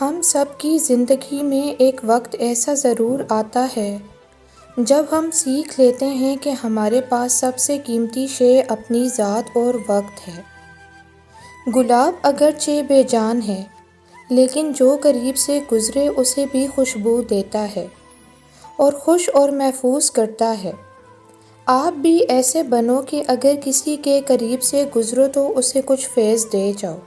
ہم سب کی زندگی میں ایک وقت ایسا ضرور آتا ہے جب ہم سیکھ لیتے ہیں کہ ہمارے پاس سب سے قیمتی شے اپنی ذات اور وقت ہے۔ گلاب اگرچہ بے جان ہے، لیکن جو قریب سے گزرے اسے بھی خوشبو دیتا ہے اور خوش اور محفوظ کرتا ہے۔ آپ بھی ایسے بنو کہ اگر کسی کے قریب سے گزرو تو اسے کچھ فیض دے جاؤ۔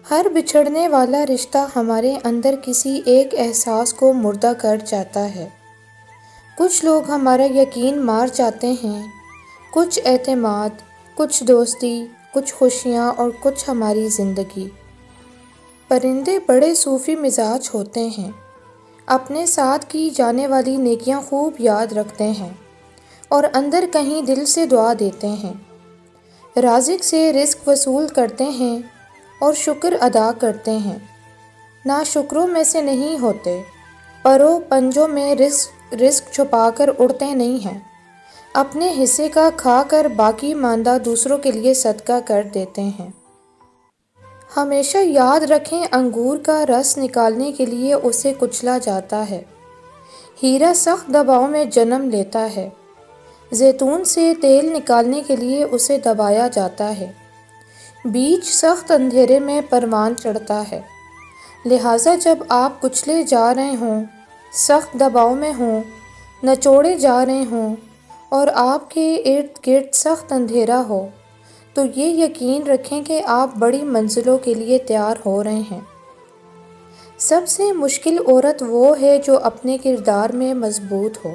ہر بچھڑنے والا رشتہ ہمارے اندر کسی ایک احساس کو مردہ کر جاتا ہے۔ کچھ لوگ ہمارا یقین مار جاتے ہیں، کچھ اعتماد، کچھ دوستی، کچھ خوشیاں اور کچھ ہماری زندگی۔ پرندے بڑے صوفی مزاج ہوتے ہیں، اپنے ساتھ کی جانے والی نیکیاں خوب یاد رکھتے ہیں اور اندر کہیں دل سے دعا دیتے ہیں۔ رازق سے رزق وصول کرتے ہیں اور شکر ادا کرتے ہیں۔ ناشکروں میں سے نہیں ہوتے، پروں پنجوں میں رزق چھپا کر اڑتے نہیں ہیں۔ اپنے حصے کا کھا کر باقی ماندہ دوسروں کے لیے صدقہ کر دیتے ہیں۔ ہمیشہ یاد رکھیں، انگور کا رس نکالنے کے لیے اسے کچلا جاتا ہے۔ ہیرا سخت دباؤ میں جنم لیتا ہے۔ زیتون سے تیل نکالنے کے لیے اسے دبایا جاتا ہے۔ بیج سخت اندھیرے میں پروان چڑھتا ہے۔ لہٰذا جب آپ کچلے جا رہے ہوں، سخت دباؤ میں ہوں، نچوڑے جا رہے ہوں اور آپ کے ارد گرد سخت اندھیرا ہو، تو یہ یقین رکھیں کہ آپ بڑی منزلوں کے لیے تیار ہو رہے ہیں۔ سب سے مشکل عورت وہ ہے جو اپنے کردار میں مضبوط ہو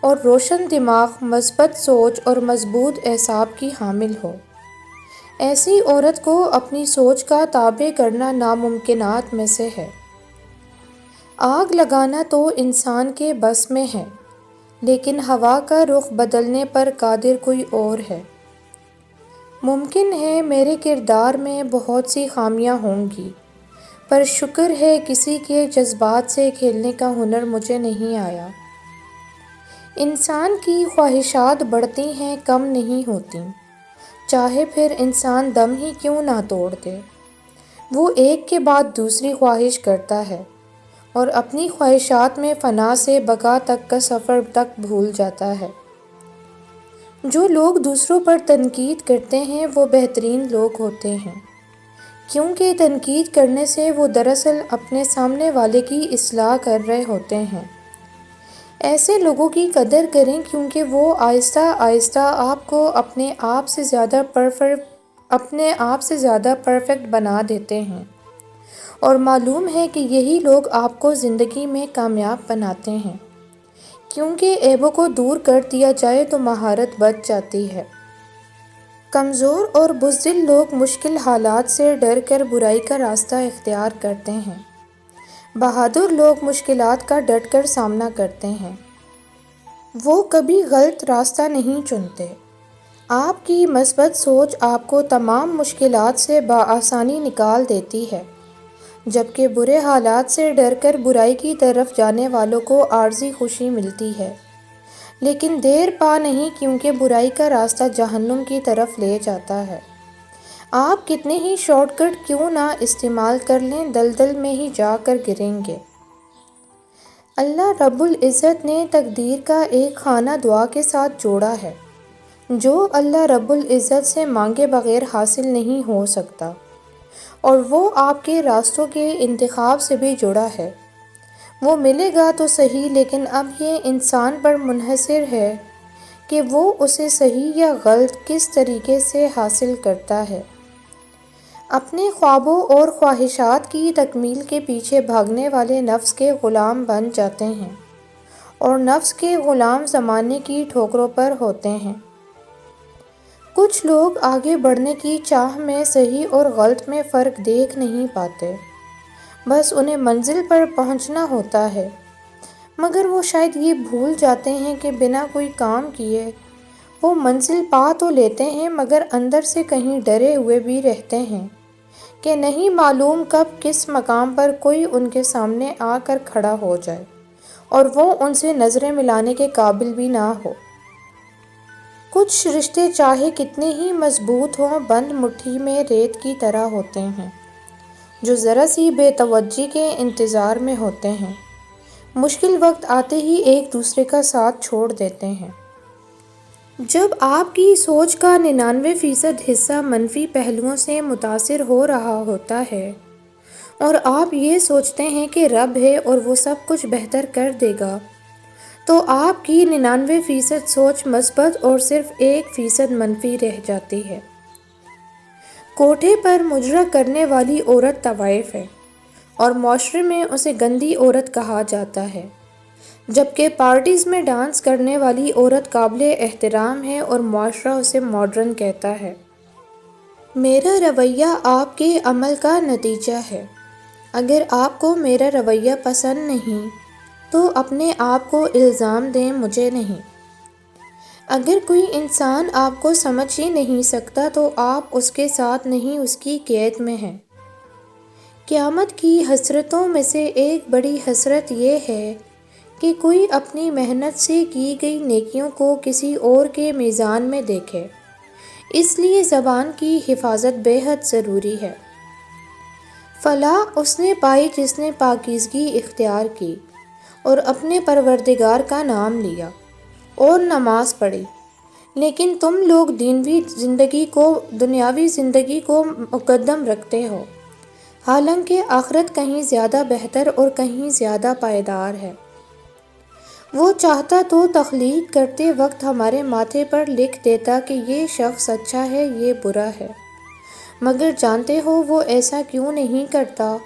اور روشن دماغ، مثبت سوچ اور مضبوط اعصاب کی حامل ہو۔ ایسی عورت کو اپنی سوچ کا تابع کرنا ناممکنات میں سے ہے۔ آگ لگانا تو انسان کے بس میں ہے، لیکن ہوا کا رخ بدلنے پر قادر کوئی اور ہے۔ ممکن ہے میرے کردار میں بہت سی خامیاں ہوں گی، پر شکر ہے کسی کے جذبات سے کھیلنے کا ہنر مجھے نہیں آیا۔ انسان کی خواہشات بڑھتی ہیں، کم نہیں ہوتیں، چاہے پھر انسان دم ہی کیوں نہ توڑ دے۔ وہ ایک کے بعد دوسری خواہش کرتا ہے اور اپنی خواہشات میں فنا سے بقا تک کا سفر تک بھول جاتا ہے۔ جو لوگ دوسروں پر تنقید کرتے ہیں وہ بہترین لوگ ہوتے ہیں، کیونکہ تنقید کرنے سے وہ دراصل اپنے سامنے والے کی اصلاح کر رہے ہوتے ہیں۔ ایسے لوگوں کی قدر کریں، کیونکہ وہ آہستہ آہستہ آپ کو اپنے آپ سے زیادہ پرفیکٹ بنا دیتے ہیں، اور معلوم ہے کہ یہی لوگ آپ کو زندگی میں کامیاب بناتے ہیں، کیونکہ عیبوں کو دور کر دیا جائے تو مہارت بچ جاتی ہے۔ کمزور اور بزدل لوگ مشکل حالات سے ڈر کر برائی کا راستہ اختیار کرتے ہیں۔ بہادر لوگ مشکلات کا ڈٹ کر سامنا کرتے ہیں۔ وہ کبھی غلط راستہ نہیں چنتے۔ آپ کی مثبت سوچ آپ کو تمام مشکلات سے بآسانی نکال دیتی ہے، جبکہ برے حالات سے ڈر کر برائی کی طرف جانے والوں کو عارضی خوشی ملتی ہے، لیکن دیر پا نہیں، کیونکہ برائی کا راستہ جہنم کی طرف لے جاتا ہے۔ آپ کتنے ہی شارٹ کٹ کیوں نہ استعمال کر لیں، دلدل میں ہی جا کر گریں گے۔ اللہ رب العزت نے تقدیر کا ایک خانہ دعا کے ساتھ جوڑا ہے، جو اللہ رب العزت سے مانگے بغیر حاصل نہیں ہو سکتا، اور وہ آپ کے راستوں کے انتخاب سے بھی جڑا ہے۔ وہ ملے گا تو صحیح، لیکن اب یہ انسان پر منحصر ہے کہ وہ اسے صحیح یا غلط کس طریقے سے حاصل کرتا ہے۔ اپنے خوابوں اور خواہشات کی تکمیل کے پیچھے بھاگنے والے نفس کے غلام بن جاتے ہیں، اور نفس کے غلام زمانے کی ٹھوکروں پر ہوتے ہیں۔ کچھ لوگ آگے بڑھنے کی چاہ میں صحیح اور غلط میں فرق دیکھ نہیں پاتے، بس انہیں منزل پر پہنچنا ہوتا ہے، مگر وہ شاید یہ بھول جاتے ہیں کہ بنا کوئی کام کیے وہ منزل پا تو لیتے ہیں، مگر اندر سے کہیں ڈرے ہوئے بھی رہتے ہیں کہ نہیں معلوم کب کس مقام پر کوئی ان کے سامنے آ کر کھڑا ہو جائے اور وہ ان سے نظریں ملانے کے قابل بھی نہ ہو۔ کچھ رشتے چاہے کتنے ہی مضبوط ہوں، بند مٹھی میں ریت کی طرح ہوتے ہیں۔ جو ذرا سی بے توجہی کے انتظار میں ہوتے ہیں، مشکل وقت آتے ہی ایک دوسرے کا ساتھ چھوڑ دیتے ہیں۔ جب آپ کی سوچ کا 99% حصہ منفی پہلوؤں سے متاثر ہو رہا ہوتا ہے اور آپ یہ سوچتے ہیں کہ رب ہے اور وہ سب کچھ بہتر کر دے گا، تو آپ کی 99% سوچ مثبت اور صرف 1% منفی رہ جاتی ہے۔ کوٹھے پر مجرا کرنے والی عورت طوائف ہے اور معاشرے میں اسے گندی عورت کہا جاتا ہے، جبکہ پارٹیز میں ڈانس کرنے والی عورت قابل احترام ہے اور معاشرہ اسے ماڈرن کہتا ہے۔ میرا رویہ آپ کے عمل کا نتیجہ ہے۔ اگر آپ کو میرا رویہ پسند نہیں تو اپنے آپ کو الزام دیں، مجھے نہیں۔ اگر کوئی انسان آپ کو سمجھ ہی نہیں سکتا تو آپ اس کے ساتھ نہیں، اس کی قید میں ہیں۔ قیامت کی حسرتوں میں سے ایک بڑی حسرت یہ ہے کہ کوئی اپنی محنت سے کی گئی نیکیوں کو کسی اور کے میزان میں دیکھے۔ اس لیے زبان کی حفاظت بے حد ضروری ہے۔ فلاح اس نے پائی جس نے پاکیزگی اختیار کی اور اپنے پروردگار کا نام لیا اور نماز پڑھی، لیکن تم لوگ دنیاوی زندگی کو مقدم رکھتے ہو، حالانکہ آخرت کہیں زیادہ بہتر اور کہیں زیادہ پائیدار ہے۔ وہ چاہتا تو تخلیق کرتے وقت ہمارے ماتھے پر لکھ دیتا کہ یہ شخص اچھا ہے، یہ برا ہے، مگر جانتے ہو وہ ایسا کیوں نہیں کرتا؟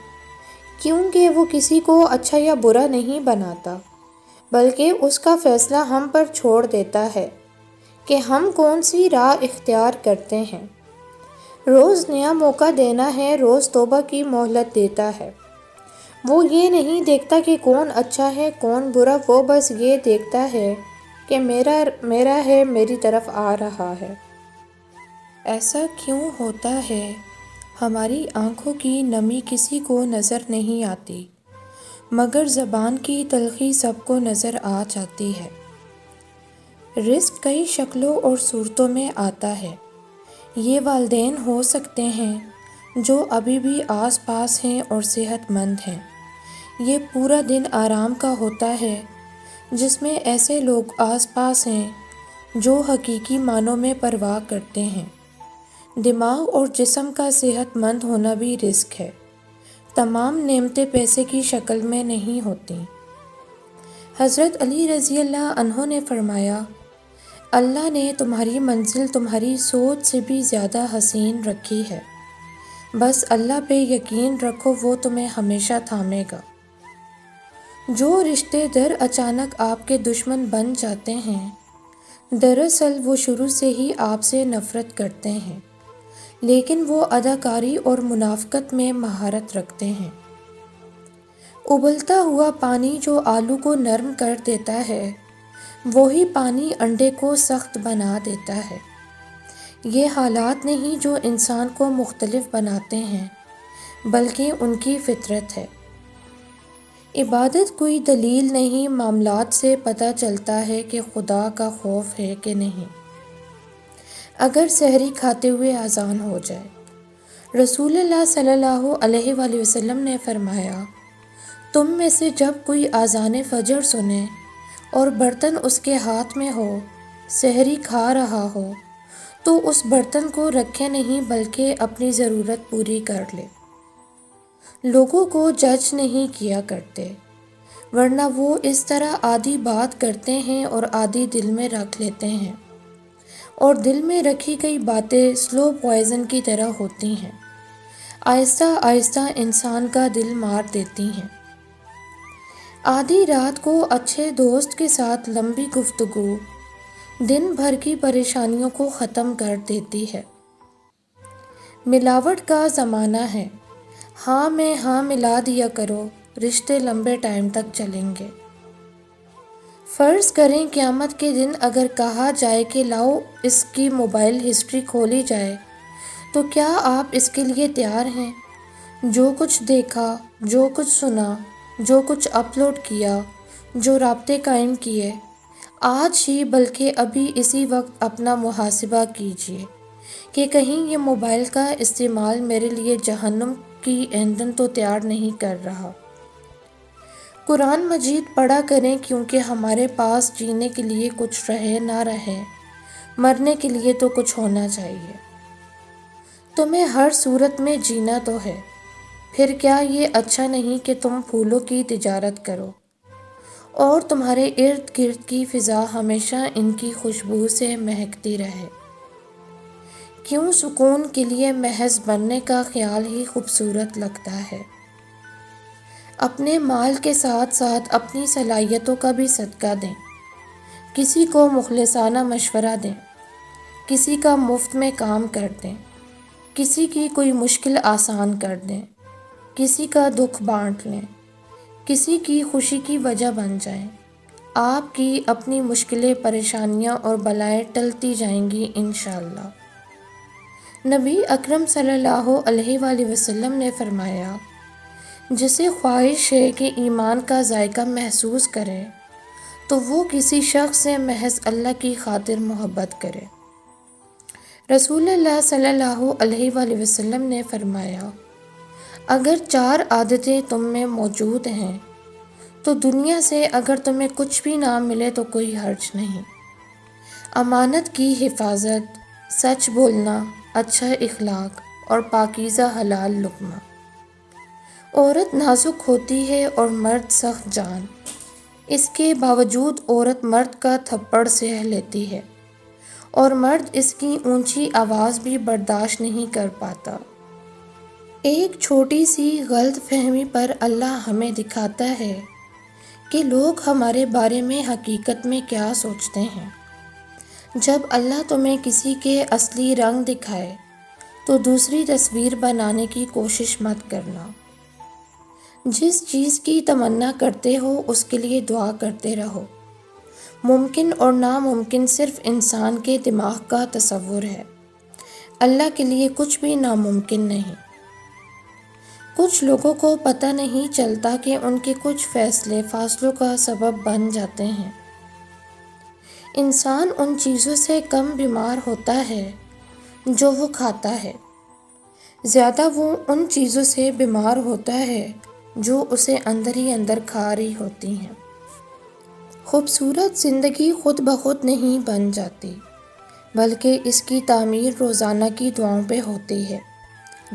کیونکہ وہ کسی کو اچھا یا برا نہیں بناتا، بلکہ اس کا فیصلہ ہم پر چھوڑ دیتا ہے کہ ہم کون سی راہ اختیار کرتے ہیں۔ روز نیا موقع دینا ہے، روز توبہ کی مہلت دیتا ہے۔ وہ یہ نہیں دیکھتا کہ کون اچھا ہے کون برا، وہ بس یہ دیکھتا ہے کہ میرا ہے میری طرف آ رہا ہے۔ ایسا کیوں ہوتا ہے؟ ہماری آنکھوں کی نمی کسی کو نظر نہیں آتی، مگر زبان کی تلخی سب کو نظر آ جاتی ہے۔ رزق کئی شکلوں اور صورتوں میں آتا ہے۔ یہ والدین ہو سکتے ہیں جو ابھی بھی آس پاس ہیں اور صحت مند ہیں۔ یہ پورا دن آرام کا ہوتا ہے جس میں ایسے لوگ آس پاس ہیں جو حقیقی معنوں میں پرواہ کرتے ہیں۔ دماغ اور جسم کا صحت مند ہونا بھی رزق ہے۔ تمام نعمتیں پیسے کی شکل میں نہیں ہوتی۔ حضرت علی رضی اللہ عنہ نے فرمایا، اللہ نے تمہاری منزل تمہاری سوچ سے بھی زیادہ حسین رکھی ہے، بس اللہ پہ یقین رکھو، وہ تمہیں ہمیشہ تھامے گا۔ جو رشتے در اچانک آپ کے دشمن بن جاتے ہیں، دراصل وہ شروع سے ہی آپ سے نفرت کرتے ہیں، لیکن وہ اداکاری اور منافقت میں مہارت رکھتے ہیں۔ ابلتا ہوا پانی جو آلو کو نرم کر دیتا ہے، وہی پانی انڈے کو سخت بنا دیتا ہے۔ یہ حالات نہیں جو انسان کو مختلف بناتے ہیں، بلکہ ان کی فطرت ہے۔ عبادت کوئی دلیل نہیں، معاملات سے پتہ چلتا ہے کہ خدا کا خوف ہے کہ نہیں۔ اگر سحری کھاتے ہوئے اذان ہو جائے، رسول اللہ صلی اللہ علیہ وآلہ وسلم نے فرمایا، تم میں سے جب کوئی اذان فجر سنے اور برتن اس کے ہاتھ میں ہو، سحری کھا رہا ہو، تو اس برتن کو رکھے نہیں بلکہ اپنی ضرورت پوری کر لے۔ لوگوں کو جج نہیں کیا کرتے، ورنہ وہ اس طرح آدھی بات کرتے ہیں اور آدھی دل میں رکھ لیتے ہیں، اور دل میں رکھی گئی باتیں سلو پوائزن کی طرح ہوتی ہیں، آہستہ آہستہ انسان کا دل مار دیتی ہیں۔ آدھی رات کو اچھے دوست کے ساتھ لمبی گفتگو دن بھر کی پریشانیوں کو ختم کر دیتی ہے۔ ملاوٹ کا زمانہ ہے، ہاں میں ہاں ملا دیا کرو، رشتے لمبے ٹائم تک چلیں گے۔ فرض کریں قیامت کے دن اگر کہا جائے کہ لاؤ اس کی موبائل ہسٹری کھولی جائے، تو کیا آپ اس کے لیے تیار ہیں؟ جو کچھ دیکھا، جو کچھ سنا، جو کچھ اپلوڈ کیا، جو رابطے قائم کیے، آج ہی بلکہ ابھی اسی وقت اپنا محاسبہ کیجیے کہ کہیں یہ موبائل کا استعمال میرے لیے جہنم کی ایندھن تو تیار نہیں کر رہا۔ قرآن مجید پڑھا کریں، کیونکہ ہمارے پاس جینے کے لیے کچھ رہے نہ رہے، مرنے کے لیے تو کچھ ہونا چاہیے۔ تمہیں ہر صورت میں جینا تو ہے، پھر کیا یہ اچھا نہیں کہ تم پھولوں کی تجارت کرو اور تمہارے ارد گرد کی فضا ہمیشہ ان کی خوشبو سے مہکتی رہے؟ کیوں سکون کے لیے محض بننے کا خیال ہی خوبصورت لگتا ہے۔ اپنے مال کے ساتھ ساتھ اپنی صلاحیتوں کا بھی صدقہ دیں، کسی کو مخلصانہ مشورہ دیں، کسی کا مفت میں کام کر دیں، کسی کی کوئی مشکل آسان کر دیں، کسی کا دکھ بانٹ لیں، کسی کی خوشی کی وجہ بن جائیں۔ آپ کی اپنی مشکلیں، پریشانیاں اور بلائیں ٹلتی جائیں گی انشاءاللہ۔ نبی اکرم صلی اللہ علیہ وآلہ وسلم نے فرمایا، جسے خواہش ہے کہ ایمان کا ذائقہ محسوس کرے تو وہ کسی شخص سے محض اللہ کی خاطر محبت کرے۔ رسول اللہ صلی اللہ علیہ وآلہ وسلم نے فرمایا، اگر 4 عادتیں تم میں موجود ہیں تو دنیا سے اگر تمہیں کچھ بھی نہ ملے تو کوئی حرج نہیں۔ امانت کی حفاظت، سچ بولنا، اچھا اخلاق اور پاکیزہ حلال لقمہ۔ عورت نازک ہوتی ہے اور مرد سخت جان، اس کے باوجود عورت مرد کا تھپڑ سہ لیتی ہے اور مرد اس کی اونچی آواز بھی برداشت نہیں کر پاتا۔ ایک چھوٹی سی غلط فہمی پر اللہ ہمیں دکھاتا ہے کہ لوگ ہمارے بارے میں حقیقت میں کیا سوچتے ہیں۔ جب اللہ تمہیں کسی کے اصلی رنگ دکھائے تو دوسری تصویر بنانے کی کوشش مت کرنا۔ جس چیز کی تمنا کرتے ہو اس کے لیے دعا کرتے رہو۔ ممکن اور ناممکن صرف انسان کے دماغ کا تصور ہے، اللہ کے لیے کچھ بھی ناممکن نہیں۔ کچھ لوگوں کو پتہ نہیں چلتا کہ ان کے کچھ فیصلے فاصلوں کا سبب بن جاتے ہیں۔ انسان ان چیزوں سے کم بیمار ہوتا ہے جو وہ کھاتا ہے، زیادہ وہ ان چیزوں سے بیمار ہوتا ہے جو اسے اندر ہی اندر کھا رہی ہوتی ہیں۔ خوبصورت زندگی خود بخود نہیں بن جاتی، بلکہ اس کی تعمیر روزانہ کی دعاؤں پہ ہوتی ہے۔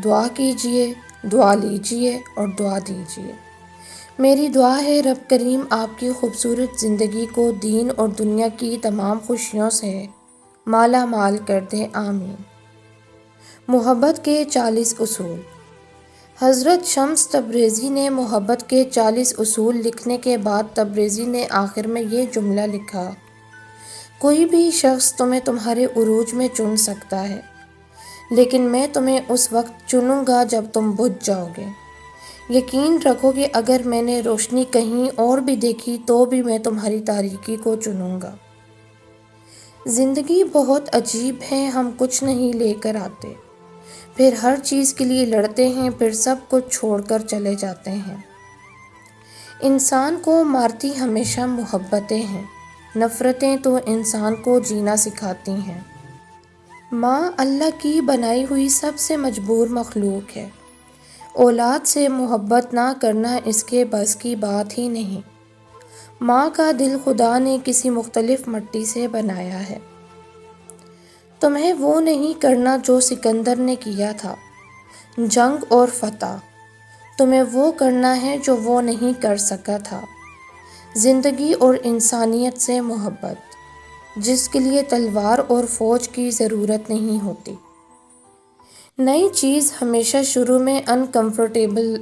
دعا کیجیے، دعا لیجیے اور دعا دیجیے۔ میری دعا ہے رب کریم آپ کی خوبصورت زندگی کو دین اور دنیا کی تمام خوشیوں سے مالا مال کر دے، آمین۔ محبت کے 40 اصول۔ حضرت شمس تبریزی نے محبت کے 40 اصول لکھنے کے بعد تبریزی نے آخر میں یہ جملہ لکھا، کوئی بھی شخص تمہیں تمہارے عروج میں چن سکتا ہے، لیکن میں تمہیں اس وقت چنوں گا جب تم بجھ جاؤ گے۔ یقین رکھو کہ اگر میں نے روشنی کہیں اور بھی دیکھی تو بھی میں تمہاری تاریکی کو چنوں گا۔ زندگی بہت عجیب ہے، ہم کچھ نہیں لے کر آتے، پھر ہر چیز کے لیے لڑتے ہیں، پھر سب کچھ چھوڑ کر چلے جاتے ہیں۔ انسان کو مارتی ہمیشہ محبتیں ہیں، نفرتیں تو انسان کو جینا سکھاتی ہیں۔ ماں اللہ کی بنائی ہوئی سب سے مجبور مخلوق ہے، اولاد سے محبت نہ کرنا اس کے بس کی بات ہی نہیں۔ ماں کا دل خدا نے کسی مختلف مٹی سے بنایا ہے۔ تمہیں وہ نہیں کرنا جو سکندر نے کیا تھا، جنگ اور فتح۔ تمہیں وہ کرنا ہے جو وہ نہیں کر سکا تھا، زندگی اور انسانیت سے محبت، جس کے لیے تلوار اور فوج کی ضرورت نہیں ہوتی۔ نئی چیز ہمیشہ شروع میں انکمفرٹیبل،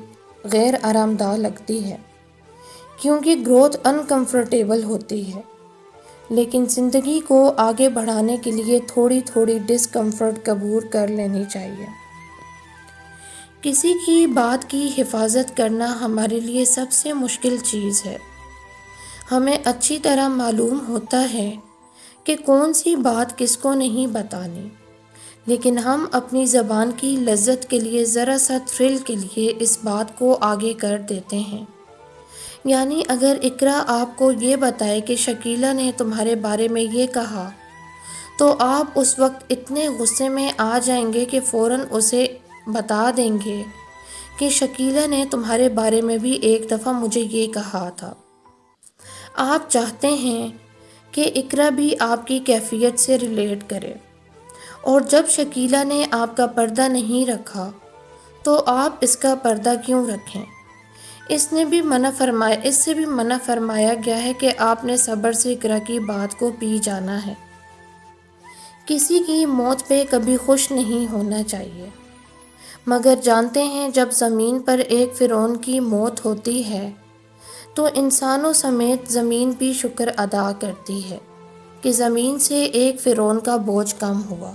غیر آرام دہ لگتی ہے، کیونکہ گروتھ انکمفرٹیبل ہوتی ہے، لیکن زندگی کو آگے بڑھانے کے لیے تھوڑی تھوڑی ڈسکمفرٹ قبول کر لینی چاہیے۔ کسی کی بات کی حفاظت کرنا ہمارے لیے سب سے مشکل چیز ہے۔ ہمیں اچھی طرح معلوم ہوتا ہے کہ کون سی بات کس کو نہیں بتانی، لیکن ہم اپنی زبان کی لذت کے لیے، ذرا سا تھرل کے لیے اس بات کو آگے کر دیتے ہیں۔ یعنی اگر اقرا آپ کو یہ بتائے کہ شکیلہ نے تمہارے بارے میں یہ کہا، تو آپ اس وقت اتنے غصے میں آ جائیں گے کہ فوراً اسے بتا دیں گے کہ شکیلہ نے تمہارے بارے میں بھی ایک دفعہ مجھے یہ کہا تھا۔ آپ چاہتے ہیں کہ اقرا بھی آپ کی کیفیت سے ریلیٹ کرے، اور جب شکیلہ نے آپ کا پردہ نہیں رکھا تو آپ اس کا پردہ کیوں رکھیں؟ اس سے بھی منع فرمایا گیا ہے کہ آپ نے صبر سے اقرا کی بات کو پی جانا ہے۔ کسی کی موت پہ کبھی خوش نہیں ہونا چاہیے، مگر جانتے ہیں جب زمین پر ایک فرعون کی موت ہوتی ہے تو انسانوں سمیت زمین بھی شکر ادا کرتی ہے کہ زمین سے ایک فرعون کا بوجھ کم ہوا۔